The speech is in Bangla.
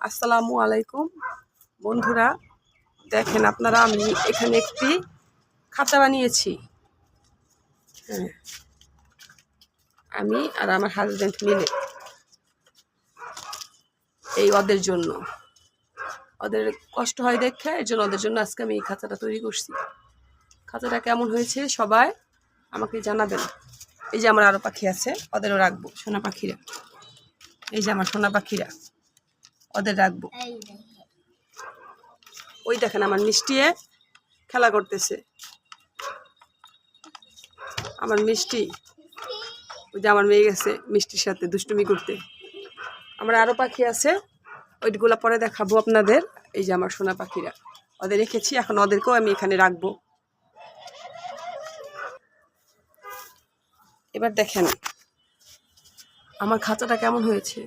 আসসালামু আলাইকুম বন্ধুরা, দেখেন আপনারা, আমি এখানে একটি খাঁচা বানিয়েছি। হ্যাঁ, আমি আর আমার হাজব্যান্ড মিলে এই ওদের জন্য, ওদের কষ্ট হয় দেখে, এর জন্য ওদের জন্য আজকে আমি এই খাঁচাটা তৈরি করছি। খাঁচাটা কেমন হয়েছে সবাই আমাকে জানাবেন। এই যে আমার আরও পাখি আছে, ওদেরও রাখবো, সোনা পাখিরা। এই যে আমার সোনা পাখিরা, ওদের রাখবো। ওই দেখেন আমার মিষ্টিয়ে খেলা করতেছে, আমার মিষ্টি। ওই যে আমার মেয়ে গেছে মিষ্টির সাথে দুষ্টুমি করতে। আমার আরও পাখি আছে, ওইগুলো পরে দেখাবো আপনাদের। এই যে আমার সোনা পাখিরা, ওদের রেখেছি, এখন ওদেরকেও আমি এখানে রাখবো। এবার দেখেন আমার খাঁচাটা কেমন হয়েছে।